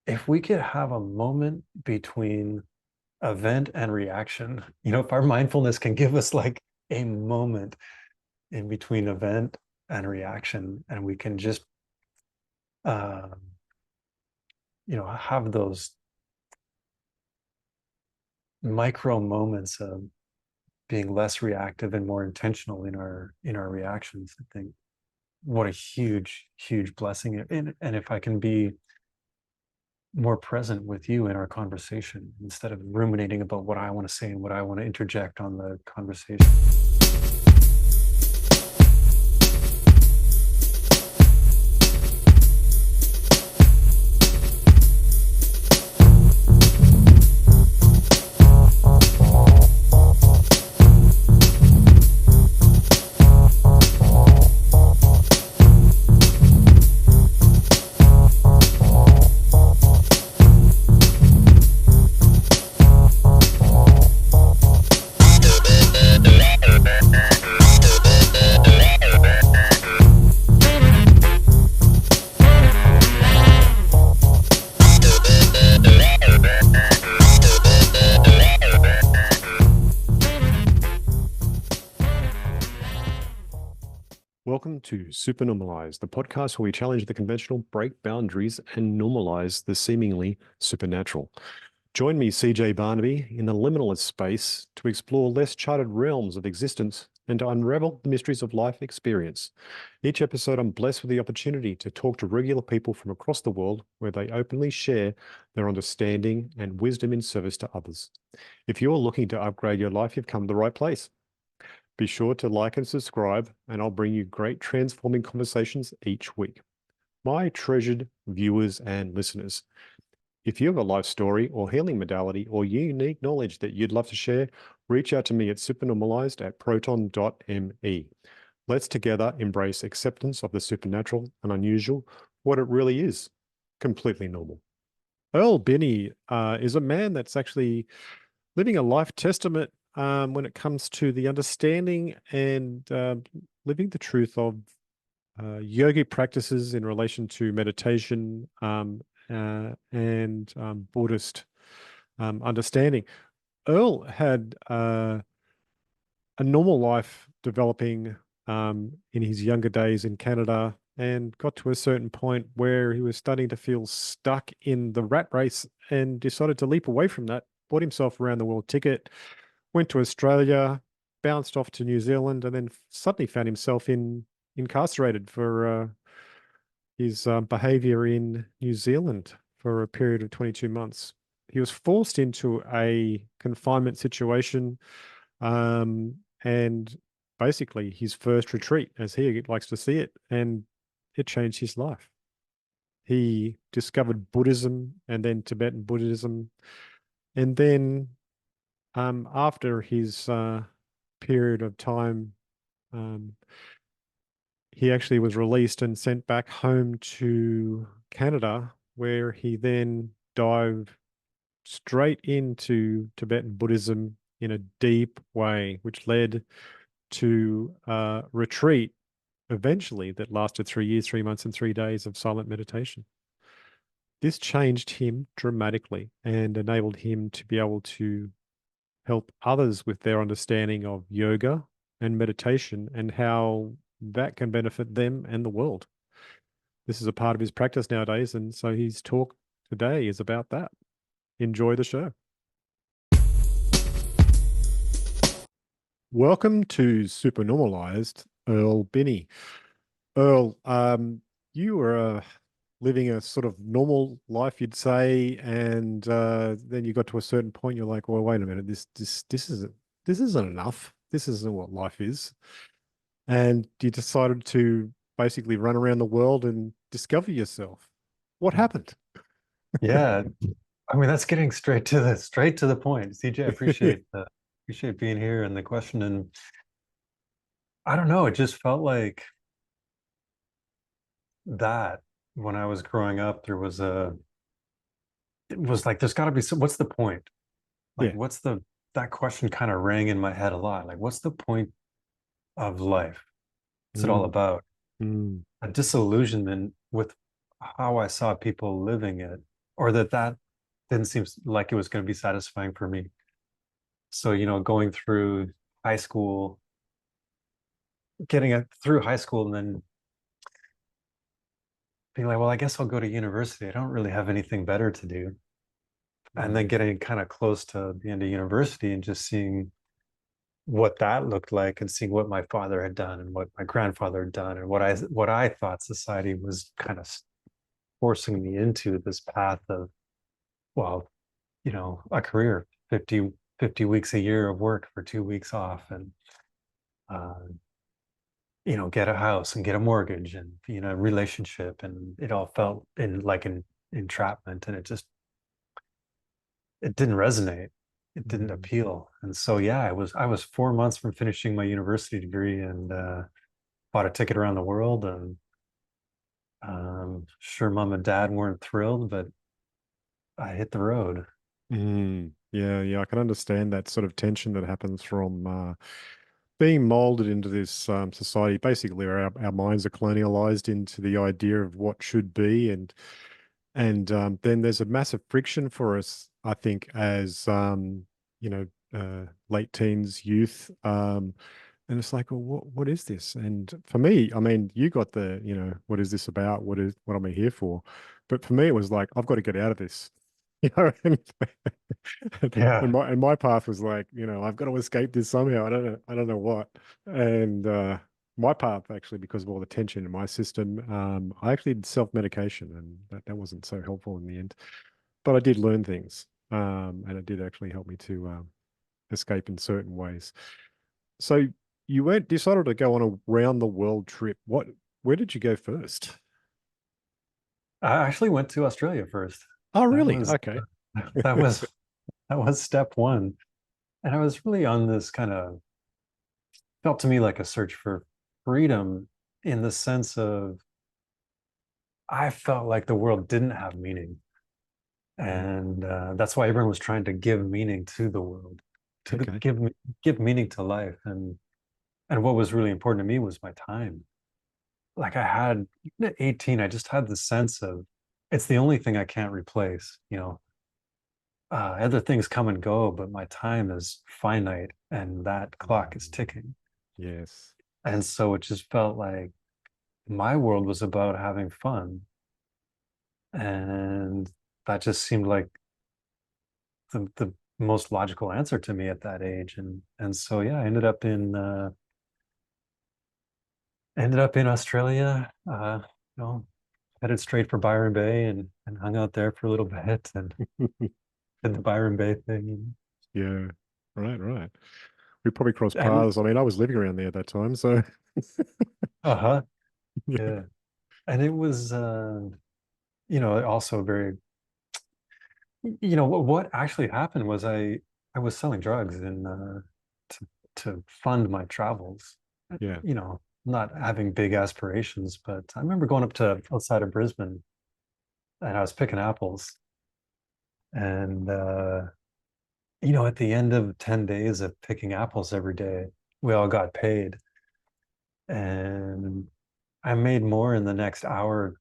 if we could have a moment between event and reaction, if our mindfulness can give us like a moment in between event and reaction, and we can just, um, have those micro moments of being less reactive and more intentional in our reactions. I think what a huge blessing. And if I can be more present with you in our conversation instead of ruminating about what I want to say and what I want to interject on the conversation. Welcome to Super Normalized, the podcast where we challenge the conventional, break boundaries, and normalize the seemingly supernatural. Join me, CJ Barnaby, in the liminalist space to explore less charted realms of existence and to unravel the mysteries of life experience. Each episode, I'm blessed with the opportunity to talk to regular people from across the world where they openly share their understanding and wisdom in service to others. If you're looking to upgrade your life, you've come to the right place. Be sure to like and subscribe, and I'll bring you great transforming conversations each week. My treasured viewers and listeners, if you have a life story or healing modality or unique knowledge that you'd love to share, reach out to me at supernormalized@proton.me. Let's together embrace acceptance of the supernatural and unusual, what it really is, completely normal. Earle Birney is a man that's actually living a life testament when it comes to the understanding and living the truth of yogic practices in relation to meditation and Buddhist understanding. Earle had a normal life developing in his younger days in Canada and got to a certain point where he was starting to feel stuck in the rat race and decided to leap away from that, bought himself around the world ticket, went to Australia, bounced off to New Zealand, and then suddenly found himself incarcerated for his behavior in New Zealand for a period of 22 months. He was forced into a confinement situation, and basically his first retreat, as he likes to see it, and it changed his life. He discovered Buddhism and then Tibetan Buddhism, and then after his period of time, he actually was released and sent back home to Canada, where he then dived straight into Tibetan Buddhism in a deep way, which led to a retreat eventually that lasted 3 years, 3 months, and 3 days of silent meditation. This changed him dramatically and enabled him to be able to help others with their understanding of yoga and meditation and how that can benefit them and the world. This is a part of his practice nowadays, and so his talk today is about that. Enjoy the show. Welcome to Super Normalized, Earle Birney. Earle, you were living a sort of normal life, you'd say, and then you got to a certain point. You're like, well, wait a minute, this isn't enough. This isn't what life is, and you decided to basically run around the world and discover yourself. What happened? Yeah, I mean that's getting straight to the point. CJ, I appreciate being here and the question. And I don't know, it just felt like that when I was growing up, it was like there's got to be some, what's the point? Like Yeah. that question kind of rang in my head a lot. Like, what's the point of life? What's it all Mm, about? mm, A disillusionment with how I saw people living it. or that didn't seem like it was going to be satisfying for me. So, going through high school, getting it through high school, and then being like, well, I guess I'll go to university. I don't really have anything better to do. And then Mm. getting kind of close to the end of university and just seeing what that looked like, and seeing what my father had done and what my grandfather had done, and what I thought society was kind of forcing me into, this path of, well, a career, 50 weeks a year of work for 2 weeks off, and uh, get a house and get a mortgage and be in a relationship. And it all felt in like an entrapment, and it didn't resonate. It didn't Mm. appeal. And so, yeah, I was 4 months from finishing my university degree, and bought a ticket around the world. And sure, mom and dad weren't thrilled, but I hit the road. Mm. Yeah, yeah, I can understand that sort of tension that happens from being molded into this society, basically, where our minds are colonialized into the idea of what should be, and then there's a massive friction for us, I think, as late teens, youth, and it's like, well, what is this? And for me, I mean, you got the, what is this about? What am I here for? But for me, it was like, I've got to get out of this. And, Yeah. and my path was like, I've got to escape this somehow. I don't know what. And my path, actually, because of all the tension in my system, I actually did self-medication, and that wasn't so helpful in the end. But I did learn things, and it did actually help me to escape in certain ways. So you went decided to go on a round the world trip. Where did you go first? I actually went to Australia first. Oh, That really? was Okay. that was that was step one. And I was really on this kind of, felt to me like a search for freedom, in the sense of, I felt like the world didn't have meaning. Mm. And that's why everyone was trying to give meaning to the world, Okay. give meaning to life. And what was really important to me was my time. Like, I had, even at 18, I just had the sense of, it's the only thing I can't replace. Other things come and go, but my time is finite, and that clock is Mm. ticking. Yes. And so it just felt like my world was about having fun. And that just seemed like the most logical answer to me at that age. And so, yeah, I ended up in Australia, headed straight for Byron Bay, and hung out there for a little bit, and did the Byron Bay thing. Yeah. Right, right. We probably crossed And paths. I mean, I was living around there at that time, so uh-huh. yeah. Yeah. And it was also very, what actually happened was, I was selling drugs to fund my travels. Yeah. Not having big aspirations, but I remember going up to outside of Brisbane, and I was picking apples. And at the end of 10 days of picking apples every day, we all got paid. And I made more in the next hour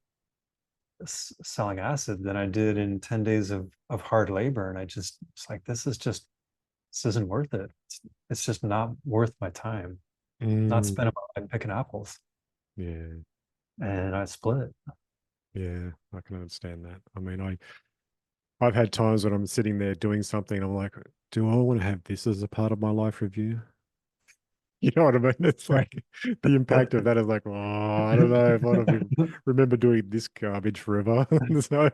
selling acid than I did in 10 days of hard labor. And it's like, this isn't worth it. It's just not worth my time, not Mm. spending my life picking apples. Yeah. And I split. Yeah. I can understand that. I mean, I've had times when I'm sitting there doing something, I'm like, do I want to have this as a part of my life review? You know what I mean? It's Right. like the impact of that is like, oh, I don't know if I want to remember doing this garbage forever. So,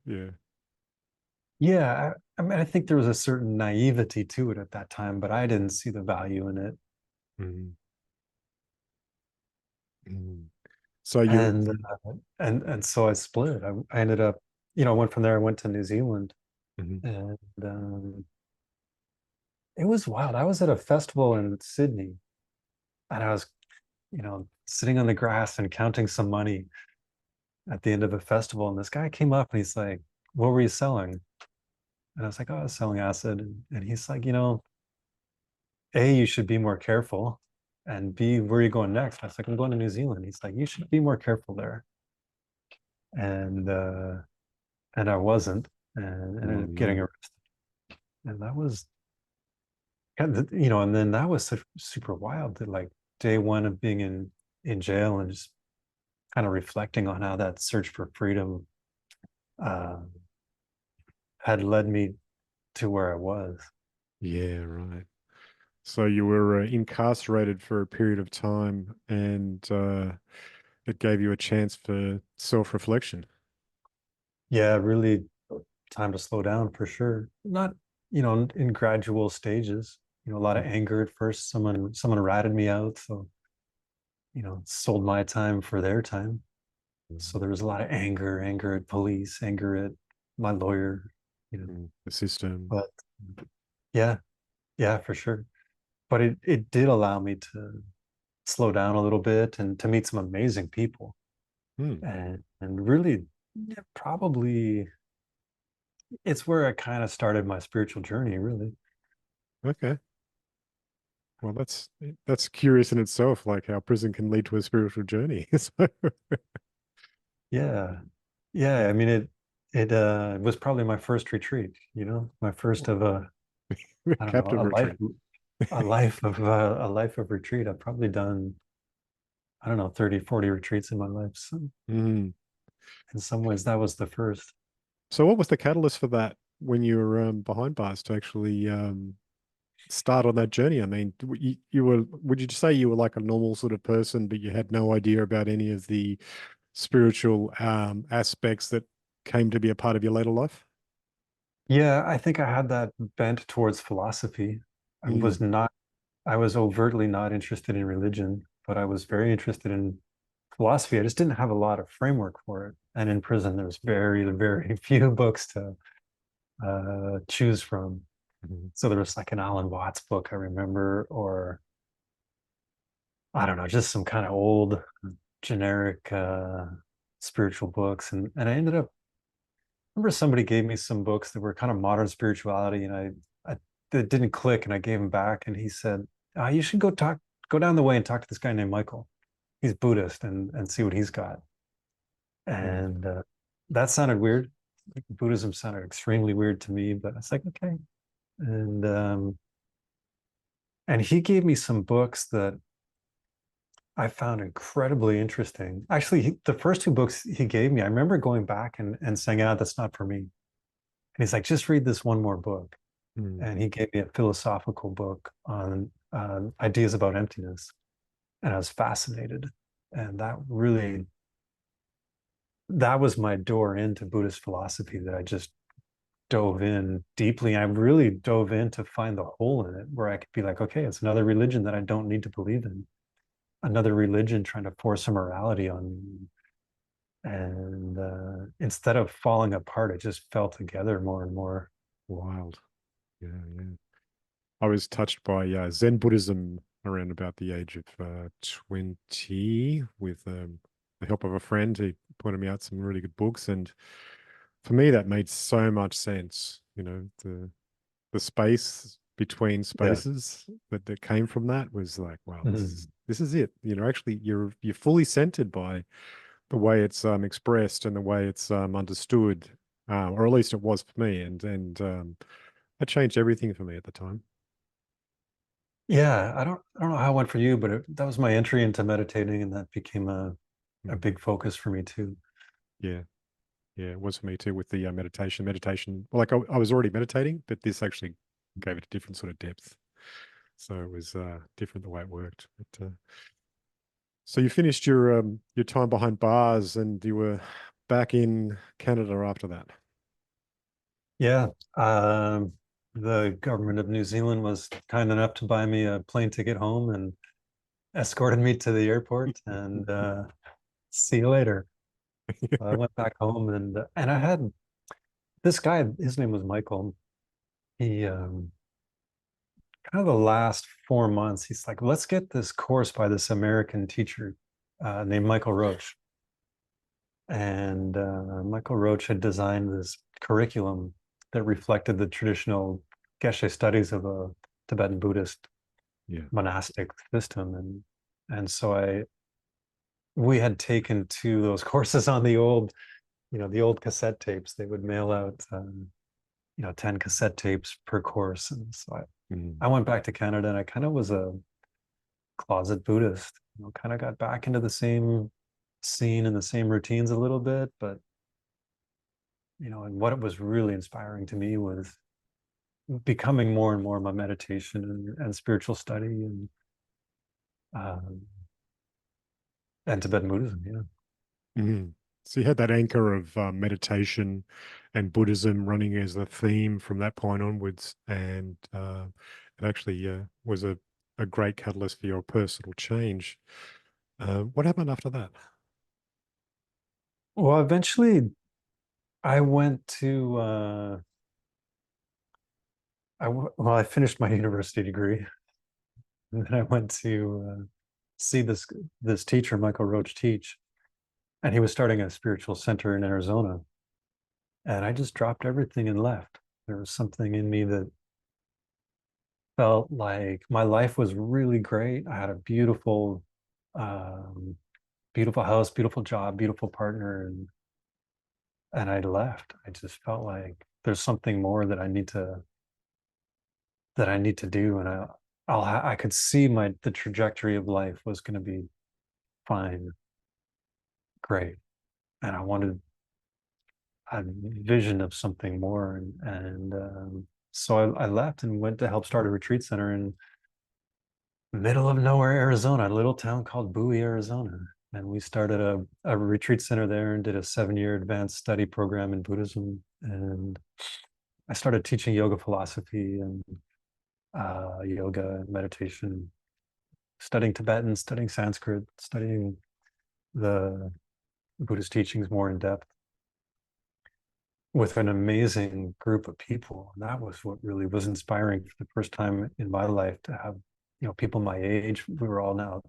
yeah. Yeah, I mean, I think there was a certain naivety to it at that time, but I didn't see the value in it. Mm. Mm. So you, And so I split. I ended up, went from there. I went to New Zealand, Mhm. and it was wild. I was at a festival in Sydney, and I was, sitting on the grass and counting some money at the end of a festival. And this guy came up, and he's like, "What were you selling?" And I was like, "Oh, I was selling acid." And he's like, A, you should be more careful. And B, where are you going next? I was like, "I'm going to New Zealand." He's like, "You should be more careful there." And and I wasn't, and ended Oh up getting no. arrested. And that was and then that was super wild, that like day one of being in jail and just kind of reflecting on how that search for freedom uh, had led me to where I was. Yeah, right. So you were incarcerated for a period of time, and it gave you a chance for self-reflection. Yeah, really time to slow down for sure. Not, in gradual stages. A lot of anger at first. Someone ratted me out, so sold my time for their time. So there was a lot of anger at police, anger at my lawyer, you know. The system. But yeah, yeah, for sure. But it did allow me to slow down a little bit and to meet some amazing people. Hmm. And really, yeah, probably it's where I kind of started my spiritual journey, really. Okay. Well, that's curious in itself, like how prison can lead to a spiritual journey. So, Yeah. Yeah. I mean, it was probably my first retreat, my first of I don't know, captive retreat. a life of retreat. I've probably done, I don't know, 30, 40 retreats in my life. So Mm. in some ways that was the first. So, what was the catalyst for that when you were behind bars to actually start on that journey? I mean, you were, would you say you were like a normal sort of person, but you had no idea about any of the spiritual aspects that came to be a part of your later life? Yeah, I think I had that bent towards philosophy. I was Mm. not, I was overtly not interested in religion, but I was very interested in philosophy. I just didn't have a lot of framework for it. And in prison, there's very, very few books to choose from. Mhm. So there was like an Alan Watts book, I remember, or I don't know, just some kind of old generic spiritual books. And I ended up, I remember somebody gave me some books that were kind of modern spirituality, and I it didn't click, and I gave him back, and he said, "You should go down the way and talk to this guy named Michael. He's Buddhist, and see what he's got." Mm. And that sounded weird. Buddhism sounded extremely weird to me, but it's like, okay. And and he gave me some books that I found incredibly interesting. Actually, the first two books he gave me, I remember going back and saying, that's not for me. And he's like, just read this one more book. Mm. And he gave me a philosophical book on ideas about emptiness. And I was fascinated. And that was my door into Buddhist philosophy, that I just dove in deeply. I really dove in to find the hole in it where I could be like, okay, it's another religion that I don't need to believe in, another religion trying to force a morality on me. And instead of falling apart, it just fell together more and more. Wild. Yeah, yeah. I was touched by Zen Buddhism around about the age of 20 with the help of a friend who pointed me out some really good books. And for me, that made so much sense. The space between Yeah. spaces that came from that was like, wow, Mhm. this is it. Actually, you're fully centered by the way it's expressed and the way it's understood, or at least it was for me. And that changed everything for me at the time. Yeah, I don't know how it went for you, but that was my entry into meditating, and that became a Mm. big focus for me too. Yeah. Yeah, it was for me too with the meditation. Meditation, well, like I was already meditating, but this actually gave it a different sort of depth. So it was different the way it worked. But, so you finished your time behind bars, and you were back in Canada after that. Yeah, um, the government of New Zealand was kind enough to buy me a plane ticket home and escorted me to the airport. And see you later. I went back home, and I had this guy. His name was Michael. He kind of the last 4 months, he's like, let's get this course by this American teacher named Michael Roach. And Michael Roach had designed this curriculum that reflected the traditional Geshe studies of a Tibetan Buddhist Yeah. monastic system. And so we had taken two of those courses on the old the old cassette tapes. They would mail out 10 cassette tapes per course. And so I went back to Canada, and I kind of was a closet Buddhist, kind of got back into the same scene and the same routines a little bit. But, and what it was really inspiring to me was becoming more and more my meditation and spiritual study um, and Tibetan Buddhism. Yeah. Mhm. So you had that anchor of meditation and Buddhism running as a theme from that point onwards, and it actually was a great catalyst for your personal change. What happened after that? Well, eventually I went to, I finished my university degree, and then I went to see this teacher, Michael Roach, teach, and he was starting a spiritual center in Arizona. And I just dropped everything and left. There was something in me that felt like my life was really great. I had a um, beautiful house, beautiful job, beautiful partner, and I left. I just felt like there's something more that I need to do, and I could see the trajectory of life was going to be fine, great, and I wanted a vision of something more, and so I left and went to help start a retreat center in middle of nowhere, Arizona, a little town called Bowie, Arizona. And we started a retreat center there and did a 7-year advanced study program in Buddhism. And I started teaching yoga philosophy and yoga and meditation, studying Tibetan, studying Sanskrit, studying the Buddhist teachings more in depth with an amazing group of people. And that was what really was inspiring for the first time in my life, to have, people my age.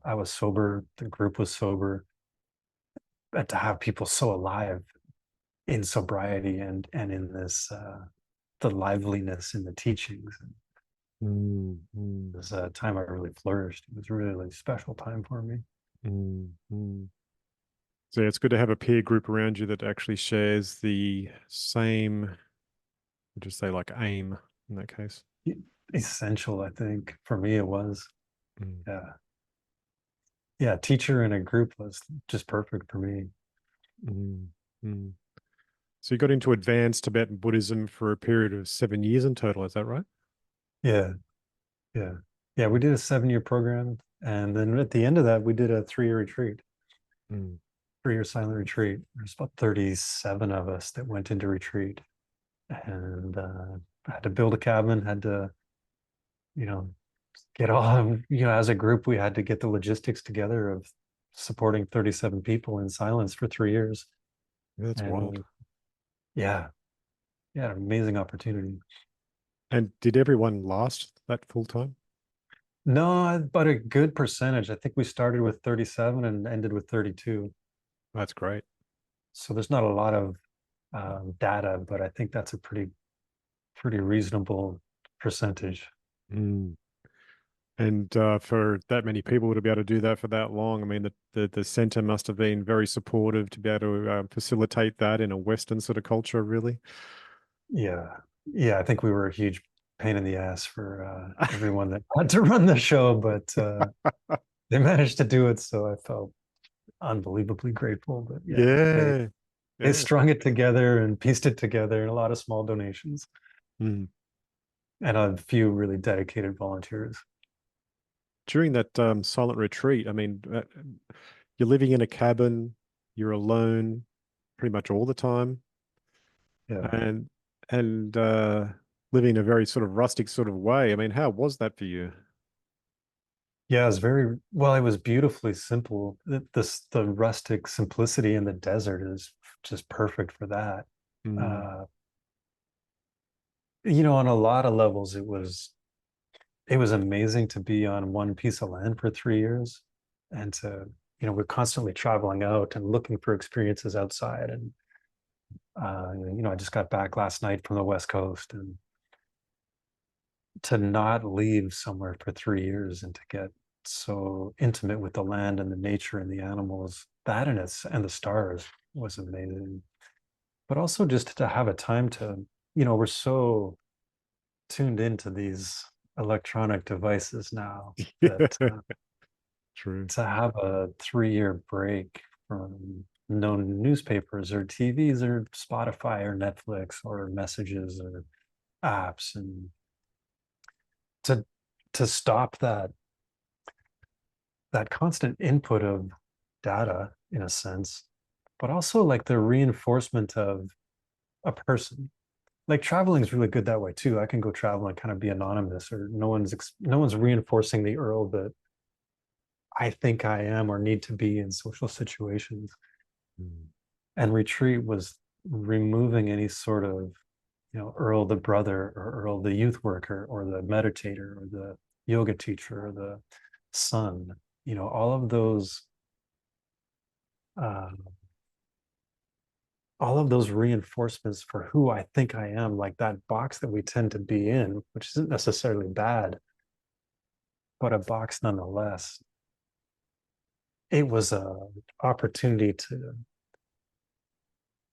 I was sober, the group was sober, but to have people so alive in sobriety and in this, the liveliness in the teachings. Mm, mm, It was a time I really flourished. It was a really special time for me. mm. So yeah, it's good to have a peer group around you that actually shares the same, would you say, like aim in that case? Essential, I think. For me, it was. Mm, Yeah. Yeah. Teacher in a group was just perfect for me. mm, mm. So you got into advanced Tibetan Buddhism for a period of 7 years in total, is that right? Yeah. Yeah. Yeah. We did a 7-year program. And then at the end of that, we did a 3-year retreat, Mm. 3-year silent retreat. There's about 37 of us that went into retreat. And I had to build a cabin, had to, you know, get all, as a group, we had to get the logistics together of supporting 37 people in silence for 3 years. Yeah, that's wild. And yeah, yeah, amazing opportunity. And did everyone last that full time? No, but a good percentage. I think we started with 37 and ended with 32. That's great. So there's not a lot of data, but I think that's a pretty reasonable percentage. Mm. And for that many people to be able to do that for that long, I mean, the center must have been very supportive to be able to facilitate that in a Western sort of culture, really. Yeah, yeah, I think we were a huge pain in the ass for everyone that had to run the show, but they managed to do it, so I felt unbelievably grateful. But yeah, Yeah. they Yeah. strung it together and pieced it together, and a lot of small donations Mm. and a few really dedicated volunteers. During that silent retreat, I mean, you're living in a cabin, you're alone pretty much all the time, Yeah. and and living in a very sort of rustic sort of way. I mean, how was that for you? Yeah, it was very well, it was beautifully simple. The rustic simplicity in the desert is just perfect for that. Mm, Uh, on a lot of levels, it was amazing to be on one piece of land for 3 years, and we're constantly traveling out and looking for experiences outside. And I just got back last night from the West Coast, and to not leave somewhere for 3 years and to get so intimate with the land and the nature and the animals, that and the stars was amazing. but also just to have a time to, we're so tuned into these electronic devices now that Yeah, true. to have a 3-year break from no newspapers or TVs or Spotify or Netflix or messages or apps, and to stop that constant input of data in a sense, but also like the reinforcement of a person. Like traveling is really good that way too. I can go travel and kind of be anonymous, or no one's reinforcing the Earl that I think I am or need to be in social situations. Mm. And retreat was removing any sort of, Earl the brother or Earl the youth worker or the meditator or the yoga teacher or the son, all of those uh, reinforcements for who I think I am, like that box that we tend to be in, which isn't necessarily bad, but a box nonetheless. It was a opportunity to,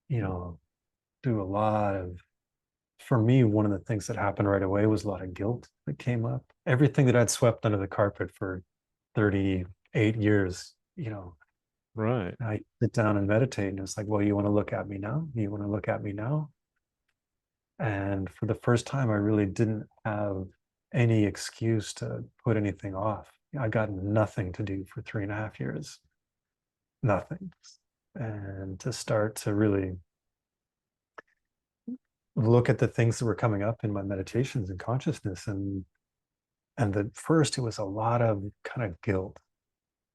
you know, do a lot of, for me, one of the things that happened right away was a lot of guilt that came up. Everything that I'd swept under the carpet for 38 years, Right. I sit down and meditate, and it's like, well, you want to look at me now? You want to look at me now? And for the first time, I really didn't have any excuse to put anything off. I got nothing to do for 3.5 years, nothing. And to start to really look at the things that were coming up in my meditations and consciousness. And at first, it was a lot of kind of guilt.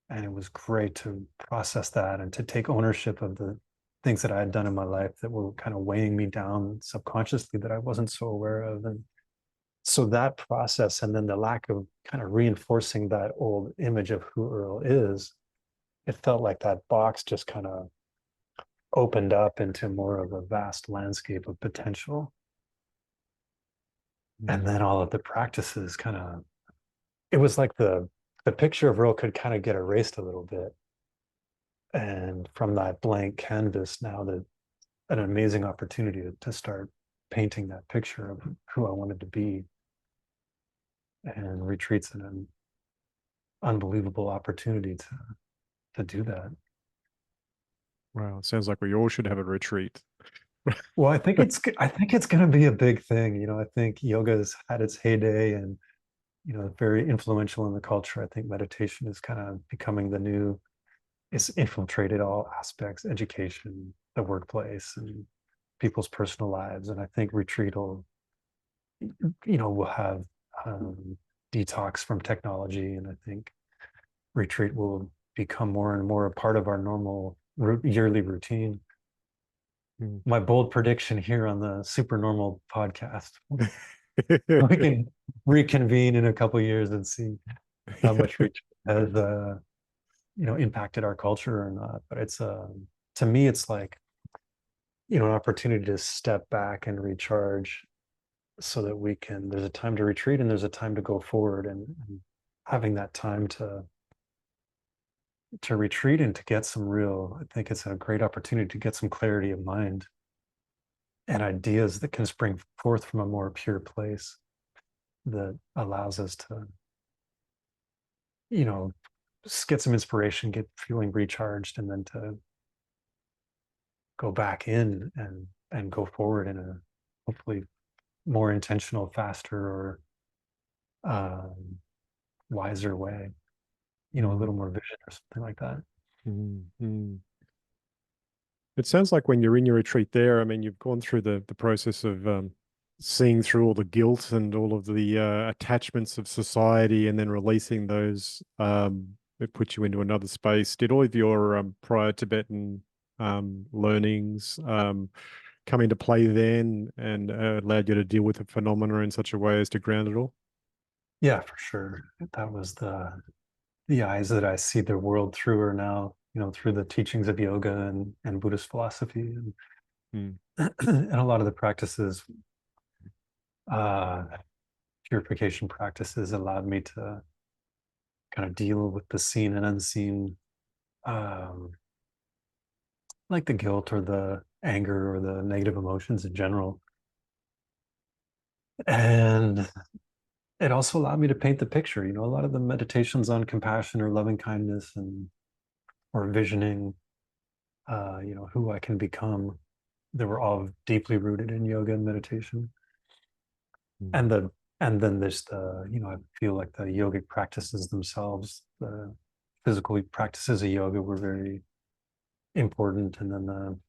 And it was great to process that and to take ownership of the things that I had done in my life that were kind of weighing me down subconsciously that I wasn't so aware of. And so that process, and then the lack of kind of reinforcing that old image of who Earl is, it felt like that box just kind of opened up into more of a vast landscape of potential. And then all of the practices kind of, it was like the picture of Earl could kind of get erased a little bit. And from that blank canvas, now that an amazing opportunity to start painting that picture of who I wanted to be. And retreats an unbelievable opportunity to do that. Wow. It sounds like we all should have a retreat. Well, I think it's going to be a big thing. I think yoga's had its heyday, and very influential in the culture. I think meditation is kind of becoming the new. It's infiltrated all aspects, education, the workplace, and people's personal lives. And I think retreat will have detox from technology, and I think retreat will become more and more a part of our normal yearly routine. Mm. My bold prediction here on the Super Normal podcast. We can reconvene in a couple of years and see how much retreat has impacted our culture or not. But it's to me, it's like an opportunity to step back and recharge, so that there's a time to retreat and there's a time to go forward, and having that time to retreat and to get some real, I think it's a great opportunity to get some clarity of mind and ideas that can spring forth from a more pure place that allows us to, you know, get some inspiration, get feeling recharged, and then to go back in and go forward in a hopefully more intentional, faster, or um, wiser way, a little more vision or something like that. Mm. It sounds like when you're in your retreat there, I mean, you've gone through the process of seeing through all the guilt and all of the attachments of society, and then releasing those. It puts you into another space. Did all of your prior Tibetan learnings come into play then, and allowed you to deal with the phenomena in such a way as to ground it all? Yeah, for sure. That was the eyes that I see the world through are now, through the teachings of yoga and Buddhist philosophy, and Mm. and a lot of the practices, uh, purification practices, allowed me to kind of deal with the seen and unseen, um, like the guilt or the anger or the negative emotions in general. And it also allowed me to paint the picture. A lot of the meditations on compassion or loving kindness and or visioning, who I can become, they were all deeply rooted in yoga and meditation. Mm. And then there's I feel like the yogic practices themselves, the physical practices of yoga were very important. And then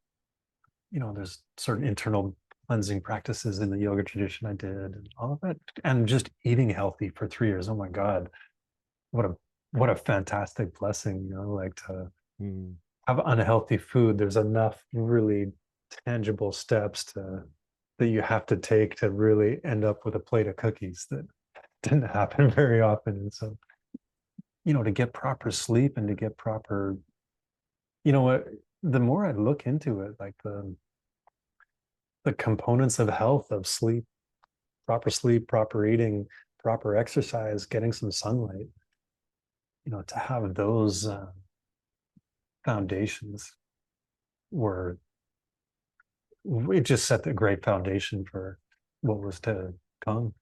there's certain internal cleansing practices in the yoga tradition I did, and all of that. And just eating healthy for 3 years. Oh my God, what a fantastic blessing, like to Mm. have unhealthy food. There's enough really tangible steps that you have to take to really end up with a plate of cookies that didn't happen very often. And so, to get proper sleep and to get proper, what the more I look into it, like the components of health, of sleep, proper eating, proper exercise, getting some sunlight, to have those foundations were, it just set the great foundation for what was to come.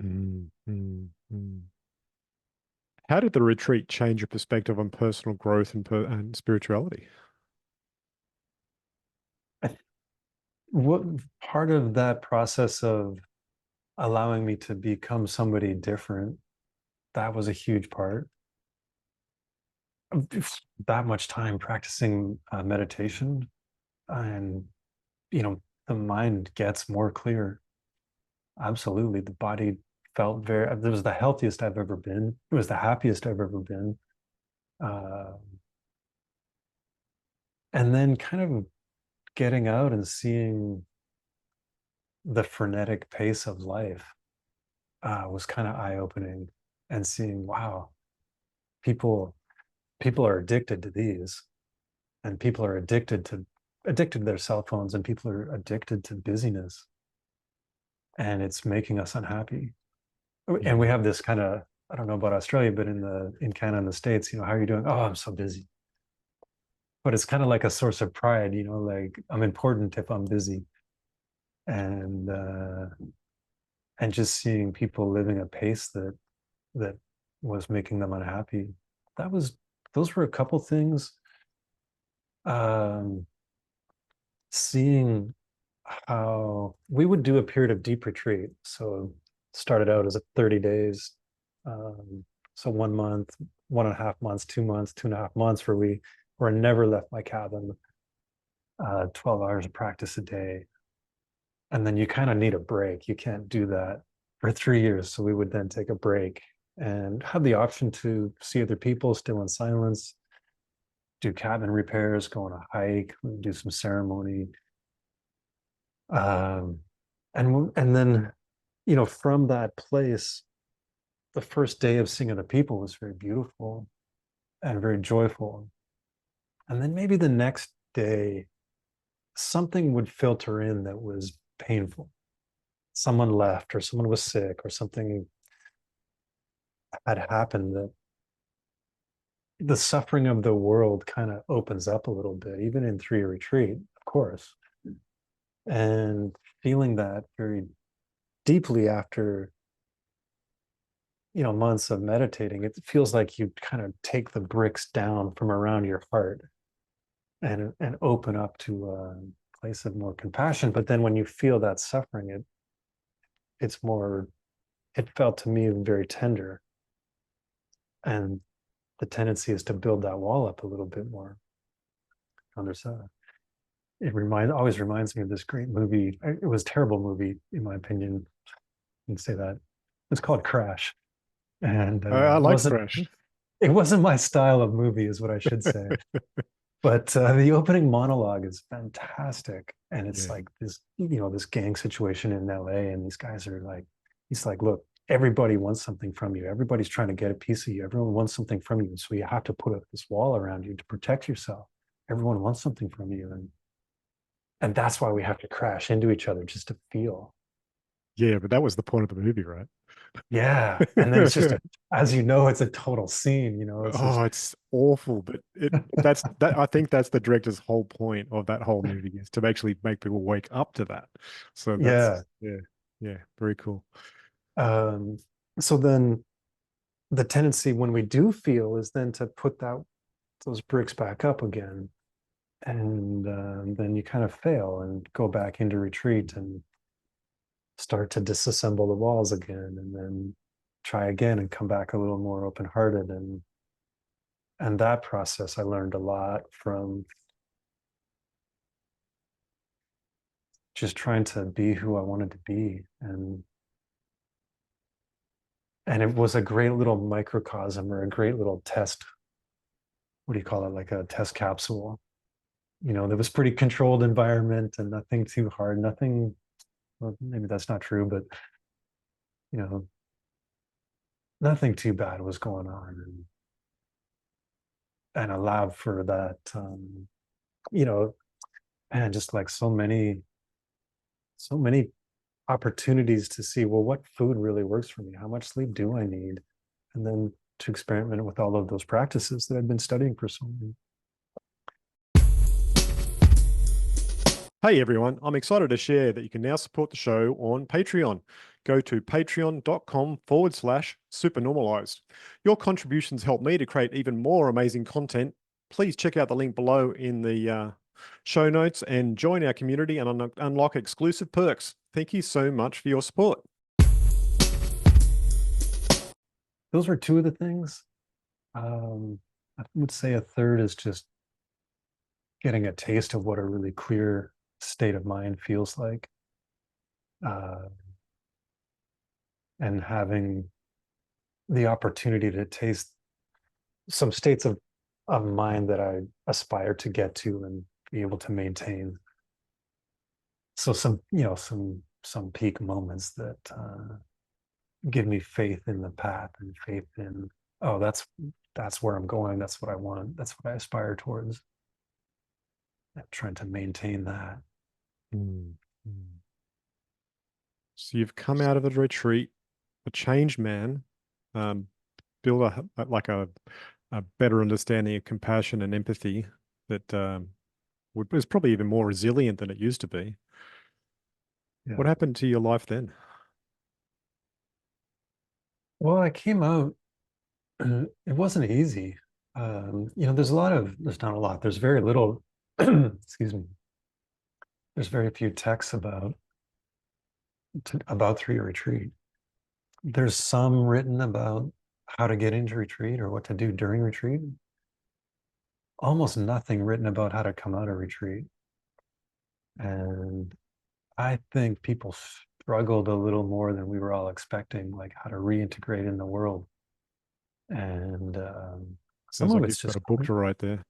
Mm. Mm. Mm. How did the retreat change your perspective on personal growth and spirituality? What part of that process of allowing me to become somebody different, that was a huge part. That much time practicing meditation, and the mind gets more clear. Absolutely, the body felt very. It was the healthiest I've ever been. It was the happiest I've ever been. Uh, and then kind of getting out and seeing the frenetic pace of life was kind of eye-opening, and seeing, wow, people people are addicted to these, and people are addicted to their cell phones, and people are addicted to busyness, and it's making us unhappy. And we Mm. have this kind of, I don't know about Australia, but in Canada and the States, how are you doing? Oh, I'm so busy. But it's kind of like a source of pride, like I'm important if I'm busy. And just seeing people living a pace that was making them unhappy. That was Those were a couple things. Um, Seeing how we would do a period of deep retreat. So started out as a 30 days. So 1 month, 1.5 months, 2 months, 2.5 months, where I never left my cabin, 12 hours of practice a day. And then you kind of need a break. You can't do that for 3 years. So we would then take a break and have the option to see other people still in silence, do cabin repairs, go on a hike, do some ceremony. Um, and then, from that place, the first day of seeing other people was very beautiful and very joyful. And then maybe the next day, something would filter in that was painful. Someone left, or someone was sick, or something had happened, that the suffering of the world kind of opens up a little bit, even in 3-year retreat, of course. And feeling that very deeply after months of meditating, it feels like you kind of take the bricks down from around your heart and open up to a place of more compassion. But then when you feel that suffering, it felt to me very tender. And the tendency is to build that wall up a little bit more on their side. Always reminds me of this great movie. It was a terrible movie, in my opinion. You can say that. It's called Crash. And I like Crash. it wasn't my style of movie, is what I should say. But the opening monologue is fantastic. And it's Yeah. like this gang situation in LA. And these guys are like, he's like, look, everybody wants something from you. Everybody's trying to get a piece of you. Everyone wants something from you. So you have to put up this wall around you to protect yourself. Everyone wants something from you. And that's why we have to crash into each other, just to feel. Yeah, but that was the point of the movie, right? Yeah. And then it's just as you know, it's a total scene, it's just Oh, it's awful, but I think that's the director's whole point of that whole movie is to actually make people wake up to that. So yeah. yeah, yeah, very cool. Um, so then the tendency when we do feel is then to put those bricks back up again. And then you kind of fail and go back into retreat and start to disassemble the walls again, and then try again and come back a little more open-hearted. And that process I learned a lot from just trying to be who I wanted to be. And it was a great little microcosm, or a great little test. What do you call it? Like a test capsule. There was pretty controlled environment and nothing too hard, nothing, well, maybe that's not true, but you know, nothing too bad was going on, and allowed for that, you know, and just like so many opportunities to see, well, what food really works for me? How much sleep do I need? And then to experiment with all of those practices that I've been studying for so long. Hey everyone, I'm excited to share that you can now support the show on Patreon. Go to patreon.com/supernormalized. Your contributions help me to create even more amazing content. Please check out the link below in the show notes and join our community and unlock exclusive perks. Thank you so much for your support. Those were two of the things. I would say a third is just getting a taste of what a really clear state of mind feels like, uh, and having the opportunity to taste some states of mind that I aspire to get to and be able to maintain. So some peak moments that give me faith in the path, and faith in, oh, that's where I'm going, that's what I want, that's what I aspire towards. I'm trying to maintain that. Mm. So you've come out of the retreat, a changed man, um, build a better understanding of compassion and empathy that was probably even more resilient than it used to be. Yeah. What happened to your life then? Well, I came out, it wasn't easy. There's not a lot, there's very little, excuse me, there's very few texts about three retreat. There's some written about how to get into retreat or what to do during retreat. Almost nothing written about how to come out of retreat. And I think people struggled a little more than we were all expecting, like how to reintegrate in the world. And some Sounds of like it's you've got just, a book to write there.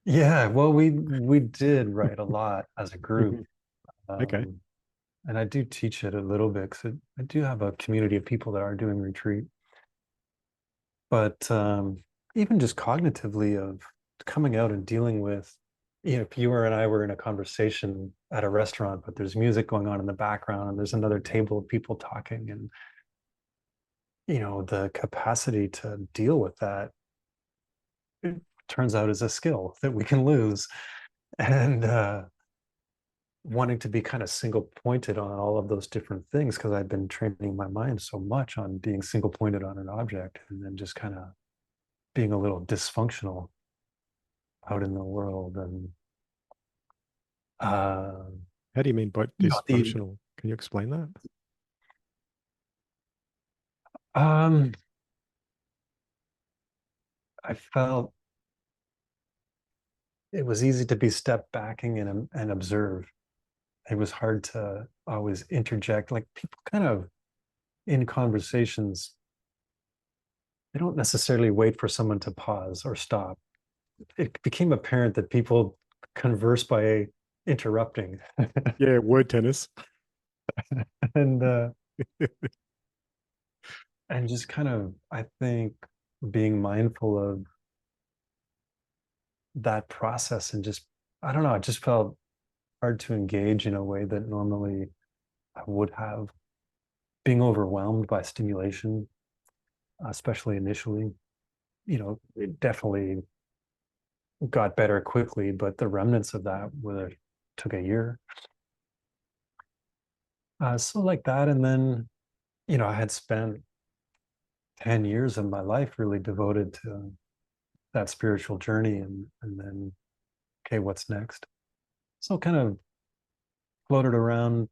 yeah, well, we did write a lot as a group. Okay. Um, and I do teach it a little bit because I do have a community of people that are doing retreat. But even just cognitively of coming out and dealing with, if you and I were in a conversation at a restaurant, but there's music going on in the background and there's another table of people talking, and the capacity to deal with that, it turns out is a skill that we can lose. And wanting to be kind of single pointed on all of those different things, because I've been training my mind so much on being single pointed on an object, and then just kind of being a little dysfunctional out in the world. And uh How do you mean by the dysfunctional? Can you explain that? um I felt it was easy to be step backing and observe. It was hard to always interject, like people kind of in conversations, they don't necessarily wait for someone to pause or stop. It became apparent that people converse by interrupting. Yeah, word tennis. and and just kind of, I think, being mindful of that process, and just, I don't know, it just felt hard to engage in a way that normally I would have. being overwhelmed by stimulation, especially initially. It definitely got better quickly, but the remnants of that took a year. So like that, and then I had spent 10 years of my life really devoted to that spiritual journey, and then okay, what's next? So kind of floated around,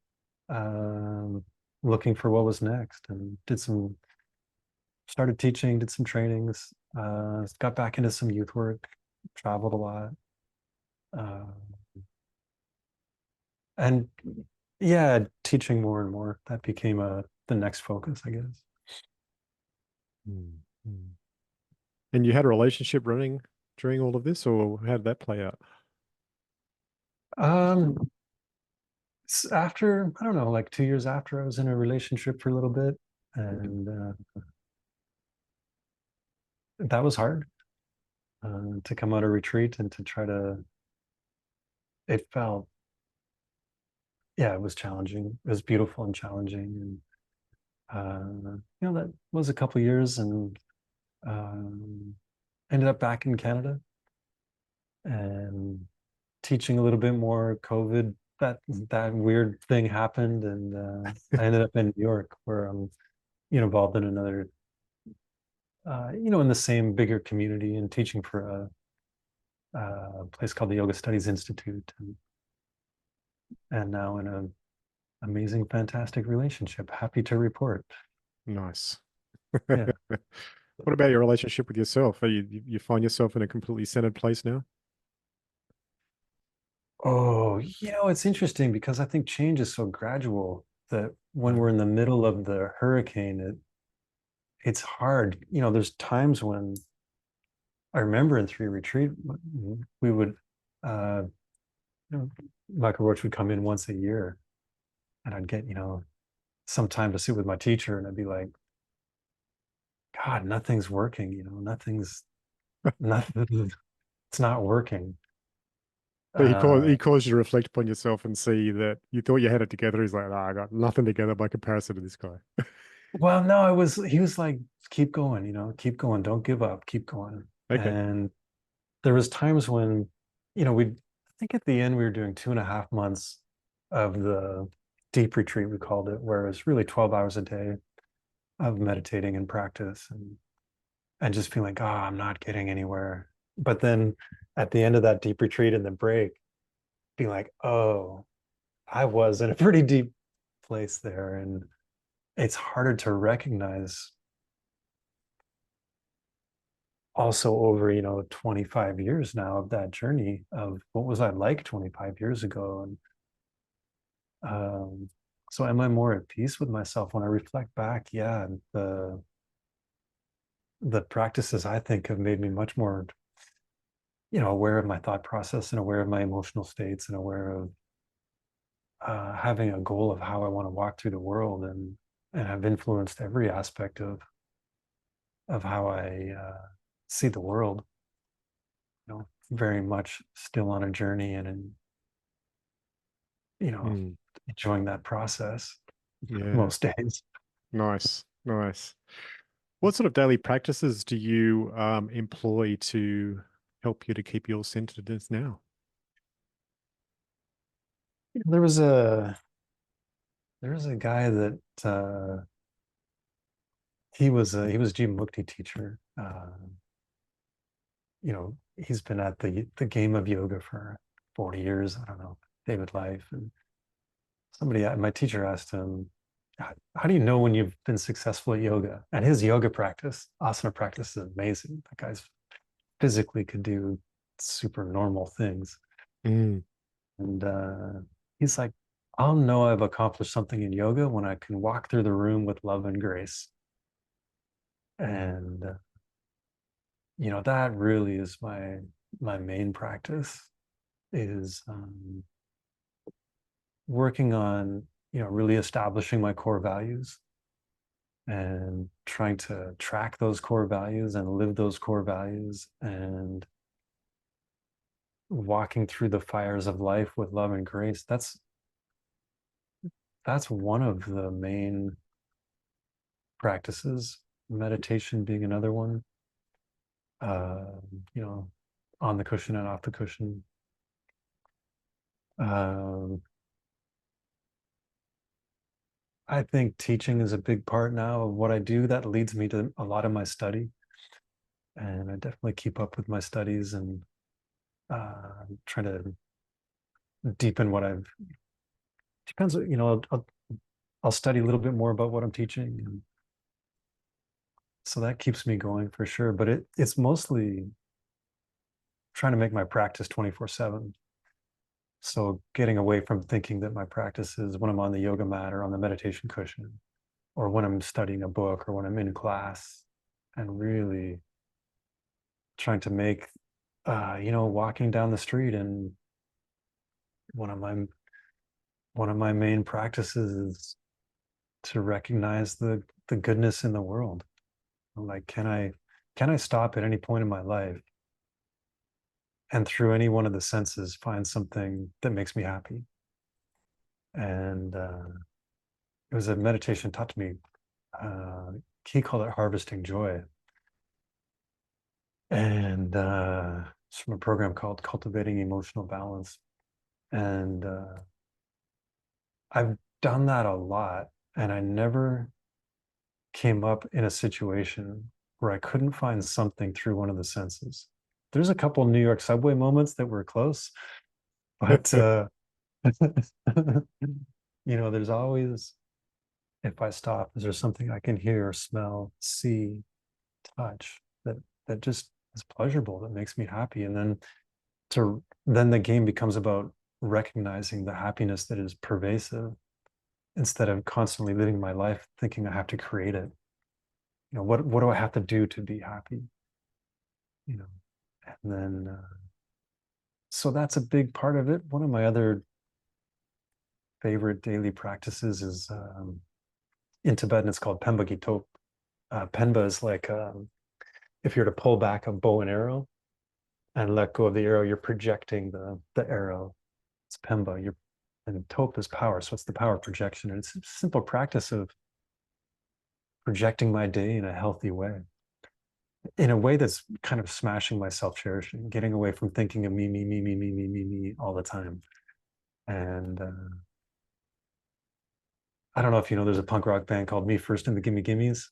um, looking for what was next, and started teaching, did some trainings, got back into some youth work, traveled a lot, uh, and yeah, teaching more and more. That became the next focus, I guess. Mm, mm. And you had a relationship running during all of this, or how did that play out? Um, After, I don't know, like 2 years after, I was in a relationship for a little bit, and that was hard, to come out of retreat and to try to. It felt, yeah, it was challenging. It was beautiful and challenging, and that was a couple of years, and um, ended up back in Canada and teaching a little bit more. COVID, that weird thing happened, and I ended up in New York, where I'm involved in another, in the same bigger community, and teaching for a place called the Yoga Studies Institute, and now in a amazing, fantastic relationship. Happy to report. Nice. Yeah. What about your relationship with yourself? You find yourself in a completely centered place now? Oh, it's interesting because I think change is so gradual that when we're in the middle of the hurricane, it's hard. There's times when I remember in three retreat, we would, uh, Michael Roach would come in once a year, and I'd get, some time to sit with my teacher, and I'd be like, God, nothing's working, nothing, it's not working. So he Uh, caused you to reflect upon yourself and see that you thought you had it together. He's like, I got nothing together by comparison to this guy. well, no, he was like, keep going, keep going, don't give up, keep going. Okay. And there was times when, I think at the end we were doing 2.5 months of the deep retreat, we called it, where it was really 12 hours a day of meditating and practice, and just feeling like, oh, I'm not getting anywhere. But then at the end of that deep retreat and the break, being like, oh, I was in a pretty deep place there. And it's harder to recognize also over, 25 years now of that journey of what was I like 25 years ago. And so am I more at peace with myself when I reflect back? Yeah, the practices, I think, have made me much more, aware of my thought process, and aware of my emotional states, and aware of having a goal of how I want to walk through the world, and have influenced every aspect of how I see the world. Very much still on a journey, and Mm, enjoying that process yeah. most days. Nice. Nice. What sort of daily practices do you employ to help you to keep your centeredness now? There was a guy that he was Jim Mukti teacher. He's been at the game of yoga for 40 years. I don't know, David Life. And my teacher asked him, how do you know when you've been successful at yoga? And his yoga practice, asana practice, is amazing. That guy's physically could do super normal things. Mm, And he's like, I'll know I've accomplished something in yoga when I can walk through the room with love and grace. And that really is my main practice, is working on really establishing my core values, and trying to track those core values and live those core values, and walking through the fires of life with love and grace. That's one of the main practices, meditation being another one. You know, on the cushion and off the cushion. I think teaching is a big part now of what I do. That leads me to a lot of my study, and I definitely keep up with my studies and try to deepen what I've. Depends, you know. I'll study a little bit more about what I'm teaching, and so that keeps me going for sure. But it's mostly trying to make my practice 24/7. So getting away from thinking that my practice is when I'm on the yoga mat or on the meditation cushion, or when I'm studying a book or when I'm in class, and really trying to make, you know, walking down the street, and one of my main practices is to recognize the goodness in the world. Like, can I stop at any point in my life and through any one of the senses find something that makes me happy? And it was a meditation taught to me. He called it harvesting joy, and it's from a program called Cultivating Emotional Balance. And I've done that a lot, and I never came up in a situation where I couldn't find something through one of the senses. There's a couple New York subway moments that were close, but you know, there's always, if I stop, is there something I can hear, smell, see, touch that just is pleasurable, that makes me happy? And then the game becomes about recognizing the happiness that is pervasive instead of constantly living my life thinking I have to create it. You know, what do I have to do to be happy? You know, and then so that's a big part of it. One of my other favorite daily practices is in Tibetan, it's called Pemba Gitop. Penba is like if you're to pull back a bow and arrow and let go of the arrow, you're projecting the arrow. It's Pemba. And Top is power, so it's the power of projection. And it's a simple practice of projecting my day in a healthy way, in a way that's kind of smashing my self-cherishing, getting away from thinking of me all the time. And I don't know if you know, there's a punk rock band called Me First and the Gimme Gimmes.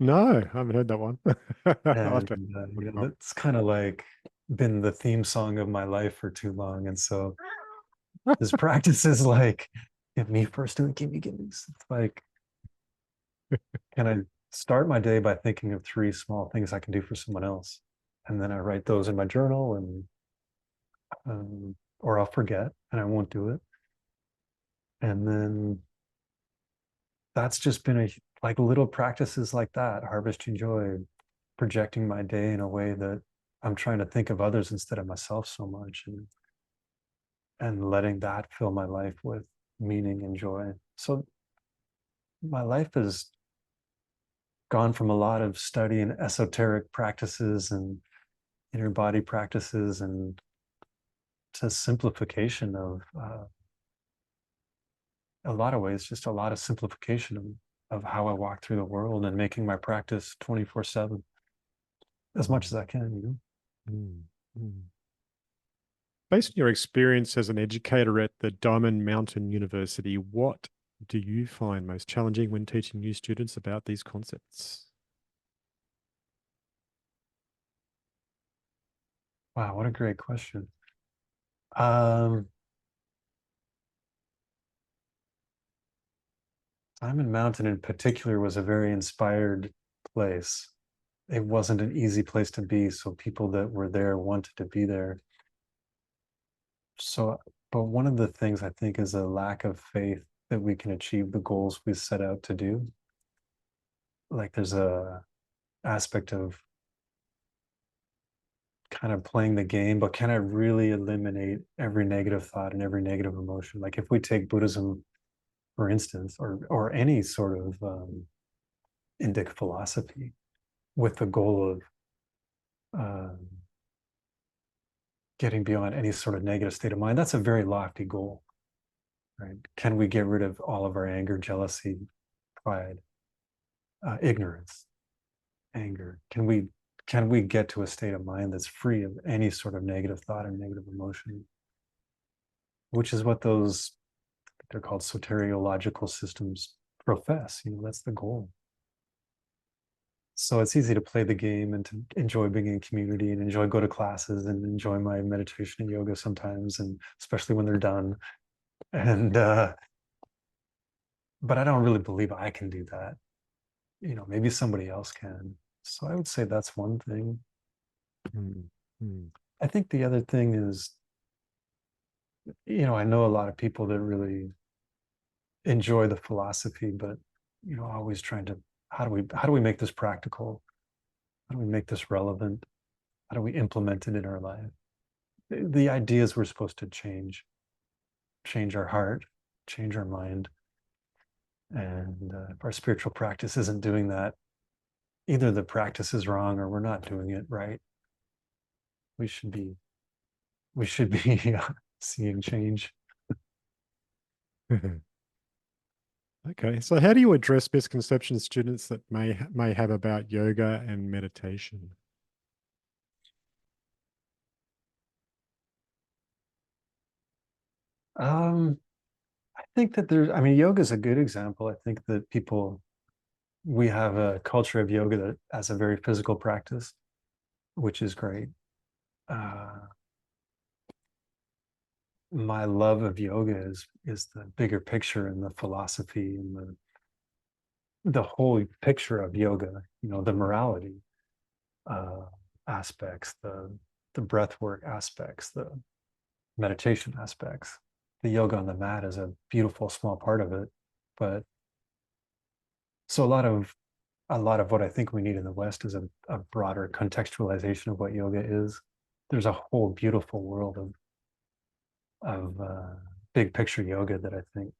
No, I haven't heard that one. I'll have And to look you it know, up. that's kind of like been the theme song of my life for too long. And so this practice is like, yeah, me first and the gimme gimmes. It's like, can I start my day by thinking of 3 small things I can do for someone else? And then I write those in my journal, and or I'll forget and I won't do it. And then that's just been like little practices like that, harvesting joy, projecting my day in a way that I'm trying to think of others instead of myself so much, and letting that fill my life with meaning and joy. So my life has gone from a lot of study and esoteric practices and inner body practices, and to simplification of a lot of ways, just a lot of simplification of how I walk through the world, and making my practice 24/7 as much as I can, you know. Mm, mm. Based on your experience as an educator at the Diamond Mountain University, what do you find most challenging when teaching new students about these concepts? Wow, what a great question. Um, Diamond Mountain in particular was a very inspired place. It wasn't an easy place to be, so people that were there wanted to be there. So, but one of the things I think is a lack of faith that we can achieve the goals we set out to do. Like, there's a aspect of kind of playing the game, but can I really eliminate every negative thought and every negative emotion? Like, if we take Buddhism, for instance, or any sort of Indic philosophy, with the goal of um, getting beyond any sort of negative state of mind, that's a very lofty goal, right? Can we get rid of all of our anger, jealousy, pride? ignorance, anger? Can we get to a state of mind that's free of any sort of negative thought and negative emotion? Which is what they're called soteriological systems profess. That's the goal. So it's easy to play the game and to enjoy being in community and go to classes and enjoy my meditation and yoga sometimes, and especially when they're done. And but I don't really believe I can do that. Maybe somebody else can. So I would say that's one thing. I think the other thing is, I know a lot of people that really enjoy the philosophy, but always trying to, how do we make this practical? How do we make this relevant? How do we implement it in our life? The ideas we're supposed to change our heart, change our mind. And if our spiritual practice isn't doing that, either the practice is wrong or we're not doing it right. We should be seeing change. Okay, so how do you address misconceptions students that may have about yoga and meditation? I think that yoga is a good example. I think that we have a culture of yoga that as a very physical practice, which is great. My love of yoga is the bigger picture and the philosophy and the whole picture of yoga, the morality aspects, the breath work aspects, the meditation aspects. The yoga on the mat is a beautiful small part of it, but so a lot of what I think we need in the West is a broader contextualization of what yoga is. There's a whole beautiful world of big picture yoga that I think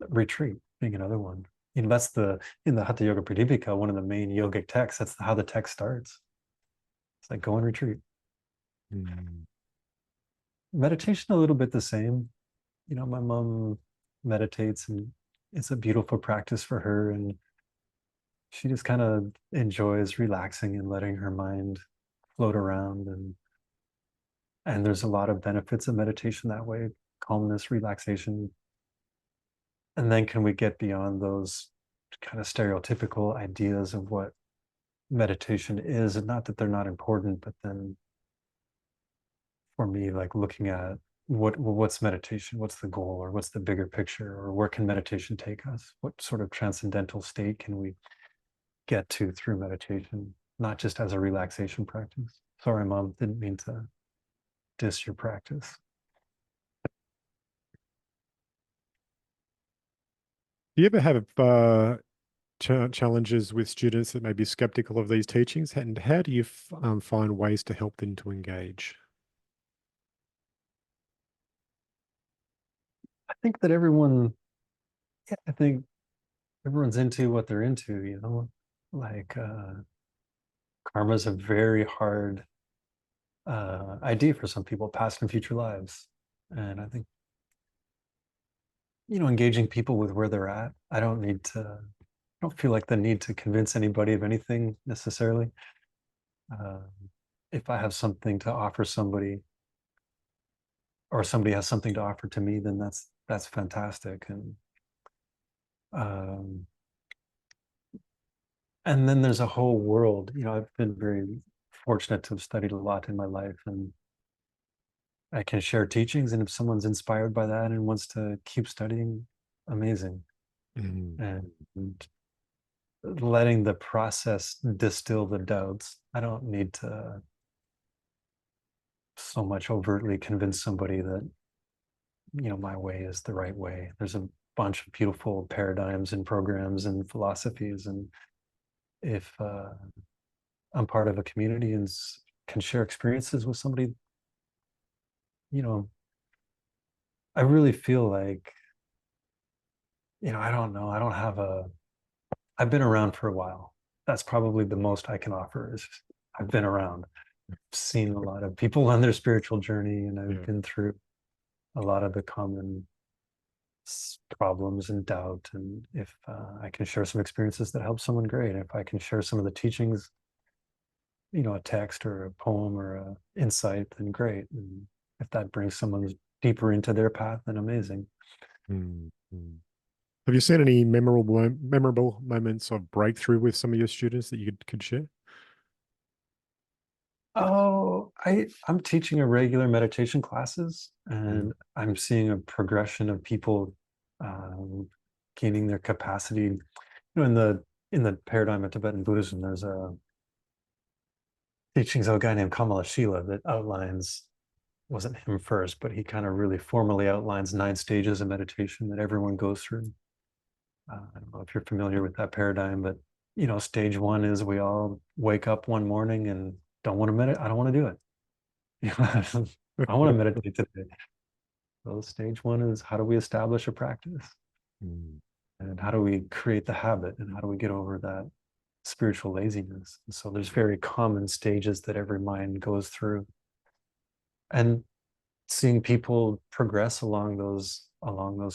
retreat being another one. That's in the Hatha Yoga Pradipika, one of the main yogic texts. That's how the text starts. It's like go and retreat. Meditation a little bit the same. My mom meditates and it's a beautiful practice for her, and she just kind of enjoys relaxing and letting her mind float around, and there's a lot of benefits of meditation that way, calmness, relaxation. And then can we get beyond those kind of stereotypical ideas of what meditation is? And not that they're not important, but then for me, like looking at what's meditation, what's the goal, or what's the bigger picture, or where can meditation take us? What sort of transcendental state can we get to through meditation, not just as a relaxation practice? Sorry, Mom, didn't mean to diss your practice. Do you ever have challenges with students that may be skeptical of these teachings, and how do you find ways to help them to engage? I think everyone's into what they're into, like karma is a very hard idea for some people, past and future lives. And I think, engaging people with where they're at, I don't feel like the need to convince anybody of anything necessarily. If I have something to offer somebody, or somebody has something to offer to me, then that's fantastic. And then there's a whole world. I've been very fortunate to have studied a lot in my life, and I can share teachings. And if someone's inspired by that and wants to keep studying, amazing. And letting the process distill the doubts. I don't need to so much overtly convince somebody that, my way is the right way. There's a bunch of beautiful paradigms and programs and philosophies. And if I'm part of a community and can share experiences with somebody, I really feel like, I don't know, I've been around for a while. That's probably the most I can offer is I've been around. I've seen a lot of people on their spiritual journey, and I've been through a lot of the common problems and doubt. And if I can share some experiences that help someone, great. If I can share some of the teachings, a text or a poem or a insight, then great. And if that brings someone deeper into their path, then amazing. Mm, mm. Have you seen any memorable moments of breakthrough with some of your students that you could share? Oh, I'm teaching a regular meditation classes, Mm, and I'm seeing a progression of people um, gaining their capacity. In the paradigm of Tibetan Buddhism, there's a teachings of a guy named Kamala Shila that outlines, wasn't him first, but he kind of really formally outlines 9 stages of meditation that everyone goes through. I don't know if you're familiar with that paradigm, but stage one is we all wake up one morning and don't want to meditate. I don't want to do it. I want to meditate today. So stage one is, how do we establish a practice? mm, And how do we create the habit? And how do we get over that spiritual laziness? And so there's very common stages that every mind goes through. And seeing people progress along those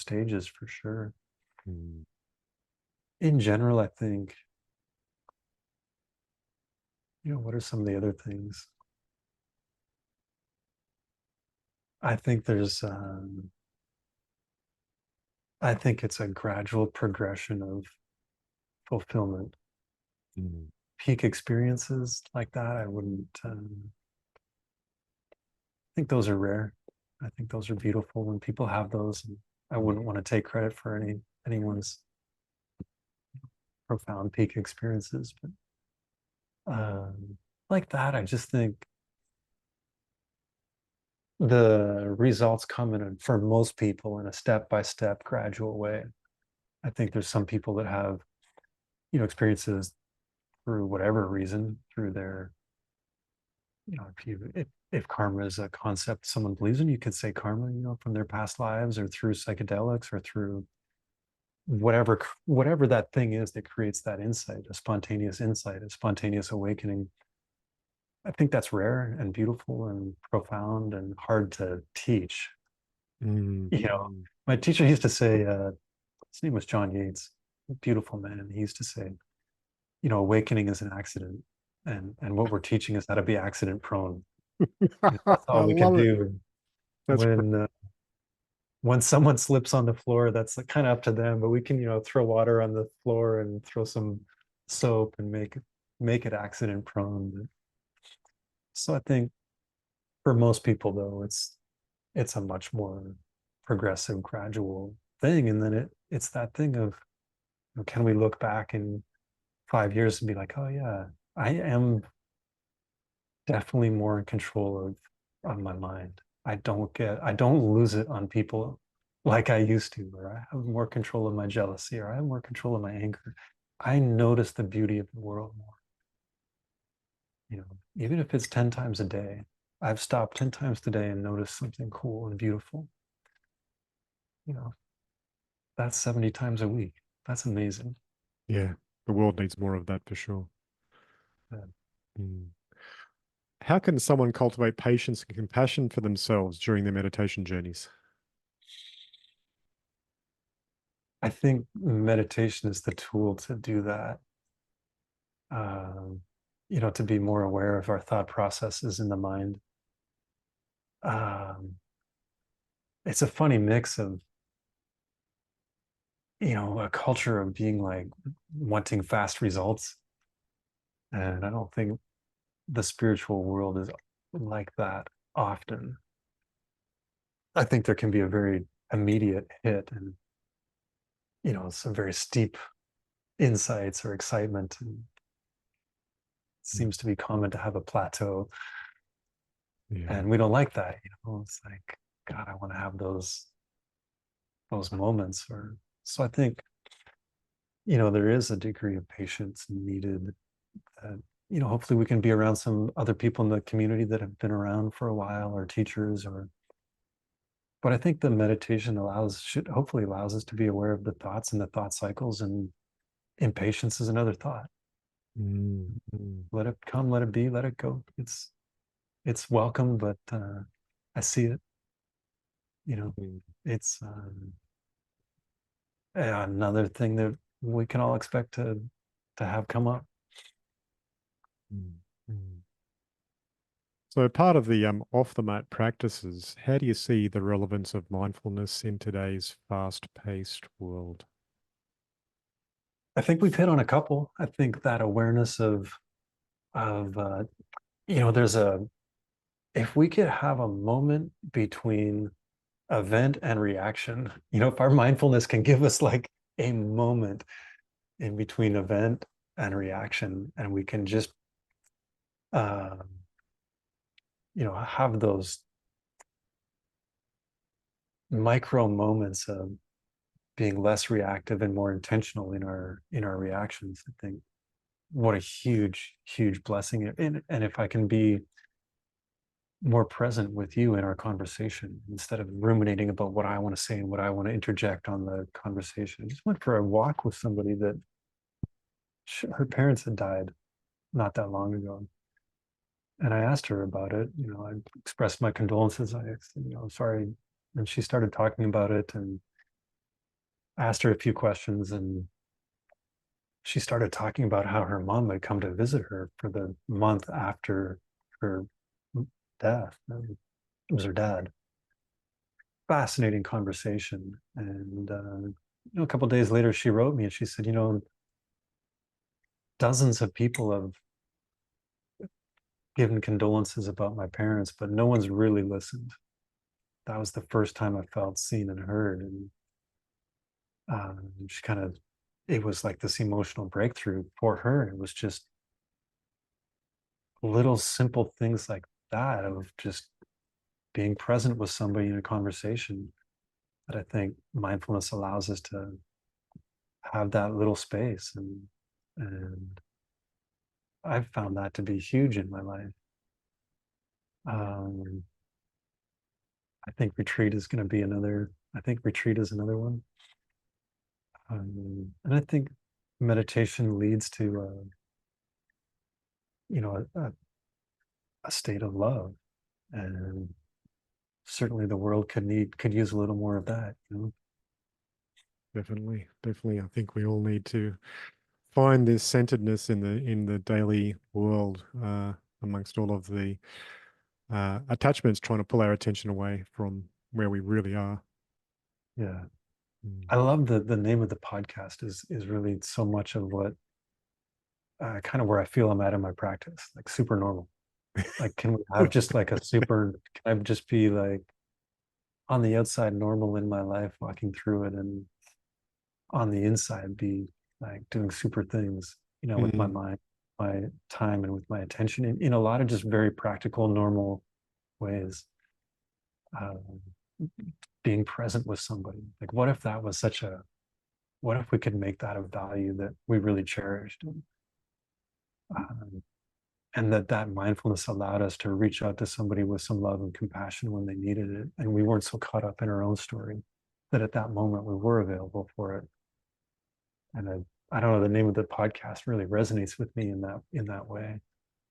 stages, for sure. mm, In general, I think, what are some of the other things? I think I think it's a gradual progression of fulfillment. mm. Peak experiences like that, I wouldn't think those are rare. I think those are beautiful when people have those. And I wouldn't want to take credit for anyone's profound peak experiences, but like that, I just think the results come for most people in a step-by-step gradual way. I think there's some people that have experiences through whatever reason, through their if karma is a concept someone believes in, you could say karma, from their past lives, or through psychedelics, or through whatever that thing is that creates that insight, a spontaneous insight, a spontaneous awakening. I think that's rare and beautiful and profound and hard to teach. Mm, you know mm. my teacher used to say, his name was John Yates, beautiful man. He used to say, awakening is an accident, and what we're teaching is how to be accident prone. That's I all we can love it. do. That's great. When someone slips on the floor, that's kind of up to them, but we can throw water on the floor and throw some soap and make it accident prone. So I think for most people, though, it's a much more progressive, gradual thing. And then it's that thing of, can we look back in 5 years and be like, oh yeah, I am definitely more in control of my mind. I don't lose it on people like I used to, or I have more control of my jealousy, or I have more control of my anger. I notice the beauty of the world more. Even if it's 10 times a day, I've stopped 10 times today and noticed something cool and beautiful. You know, that's 70 times a week. That's amazing. Yeah, the world needs more of that for sure. Uh, Mm. How can someone cultivate patience and compassion for themselves during their meditation journeys? I think meditation is the tool to do that. Um, to be more aware of our thought processes in the mind. Um, it's a funny mix of, a culture of being like wanting fast results. And I don't think the spiritual world is like that often. I think there can be a very immediate hit and, some very steep insights or excitement. And it Mm. seems to be common to have a plateau. Yeah. And we don't like that. It's like, God, I want to have those moments. Or so I think, there is a degree of patience needed. That, hopefully we can be around some other people in the community that have been around for a while, or teachers, but I think the meditation should hopefully allows us to be aware of the thoughts and the thought cycles, and impatience is another thought. Mm, mm, Let it come, let it be, let it go. It's welcome, but I see it. you know mm. it's another thing that we can all expect to have come up. Mm, mm. So part of the off the mat practices, how do you see the relevance of mindfulness in today's fast-paced world? I think we've hit on a couple. I think that awareness of there's a if we could have a moment between event and reaction, if our mindfulness can give us like a moment in between event and reaction, and we can just um, have those micro moments of being less reactive and more intentional in our reactions. I think what a huge blessing. And if I can be more present with you in our conversation instead of ruminating about what I want to say and what I want to interject on the conversation. I just went for a walk with somebody that her parents had died not that long ago. And I asked her about it. I expressed my condolences. I said, sorry. And she started talking about it, and asked her a few questions. And she started talking about how her mom had come to visit her for the month after her death. It was her dad. Fascinating conversation. And a couple of days later, she wrote me and she said, dozens of people have given condolences about my parents, but no one's really listened. That was the first time I felt seen and heard. And she kind of, it was like this emotional breakthrough for her. It was just little simple things like that of just being present with somebody in a conversation that I think mindfulness allows us to have that little space. And I've found that to be huge in my life. Um, I think retreat is going to be another. I think retreat is another one. And I think meditation leads to a state of love, and certainly the world could use a little more of that. Definitely, definitely. I think we all need to find this centeredness in the daily world, amongst all of the attachments trying to pull our attention away from where we really are. Yeah, Mm. I love the name of the podcast is really so much of what kind of where I feel I'm at in my practice, like super normal. Like, can we have just like a super? Can I just be like on the outside normal in my life, walking through it, and on the inside be like doing super things, with my Mm, mind, my time, and with my attention in a lot of just very practical, normal ways. Um, Being present with somebody. Like, what if we could make that a value that we really cherished? Um, and that mindfulness allowed us to reach out to somebody with some love and compassion when they needed it. And we weren't so caught up in our own story that at that moment we were available for it. And I don't know, the name of the podcast really resonates with me in that way.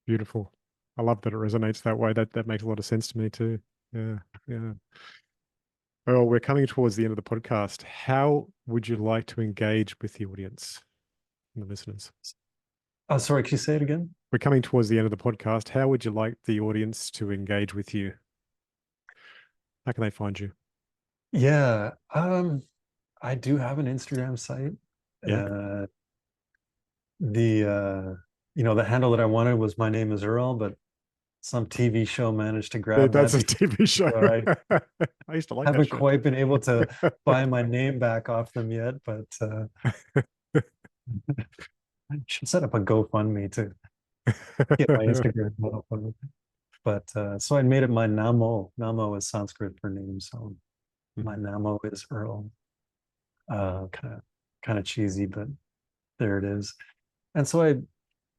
beautiful. I love that it resonates that way. That makes a lot of sense to me too. Yeah, yeah. Well, we're coming towards the end of the podcast. How would you like to engage with the audience and the listeners? Oh, sorry, can you say it again? We're coming towards the end of the podcast. How would you like the audience to engage with you? How can they find you? Yeah. I do have an Instagram site. Yeah. Uh the handle that I wanted was my name is Earl, but some TV show managed to grab That's that a before. TV show. So I I used to like that haven't show. quite been able to buy my name back off them yet, but I should set up a GoFundMe to get my Instagram handle from it. But so I made it my Namo. Namo is Sanskrit for name, so my Mhm. Namo is Earl. Kind of cheesy, but there it is. And so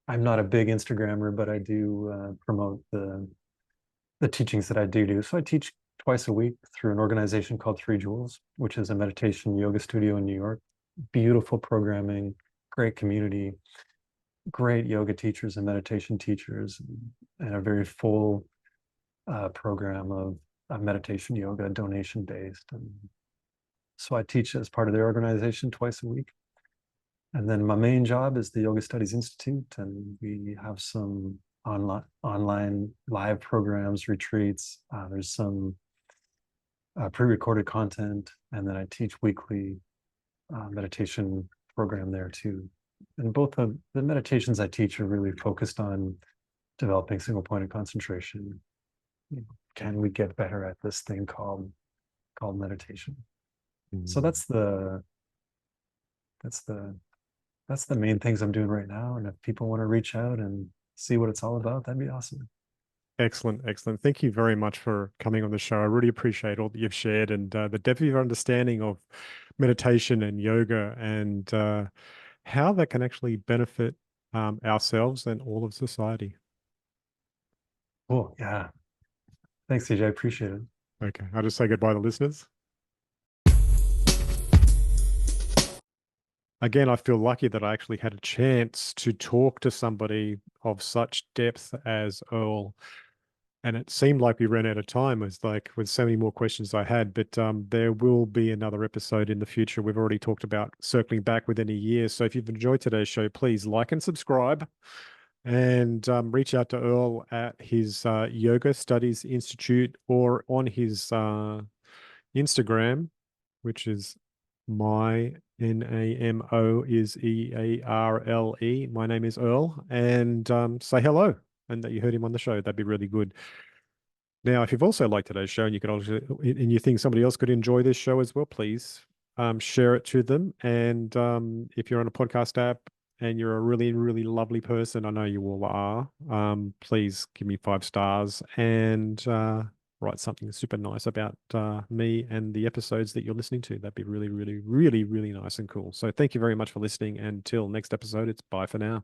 I'm not a big Instagrammer, but I do promote the teachings that I do. So I teach twice a week through an organization called Three Jewels, which is a meditation yoga studio in New York. Beautiful programming, great community, great yoga teachers and meditation teachers, and a very full program of meditation yoga, donation based. And So I teach as part of their organization twice a week. And then my main job is the Yoga Studies Institute, and we have some online live programs, retreats. There's some pre-recorded content, and then I teach weekly meditation program there too. And both the meditations I teach are really focused on developing single point of concentration. Can we get better at this thing called meditation? So that's the main things I'm doing right now. And if people want to reach out and see what it's all about, that'd be awesome. Excellent, excellent. Thank you very much for coming on the show. I really appreciate all that you've shared and the depth of your understanding of meditation and yoga and how that can actually benefit ourselves and all of society. Cool. Yeah. Thanks, CJ. I appreciate it. Okay, I'll just say goodbye to listeners. Again, I feel lucky that I actually had a chance to talk to somebody of such depth as Earle. And it seemed like we ran out of time. It was like with so many more questions I had, but there will be another episode in the future. We've already talked about circling back within a year. So if you've enjoyed today's show, please like and subscribe and reach out to Earle at his Yoga Studies Institute or on his Instagram, which is my NAMO is EARLE. My name is Earle, and say hello and that you heard him on the show. That'd be really good. Now, if you've also liked today's show and you could also, and you think somebody else could enjoy this show as well, please share it to them. And if you're on a podcast app and you're a really, really lovely person, I know you all are, please give me 5 stars and write something super nice about me and the episodes that you're listening to. That'd be really, really, really, really nice and cool. So thank you very much for listening. Until next episode, it's bye for now.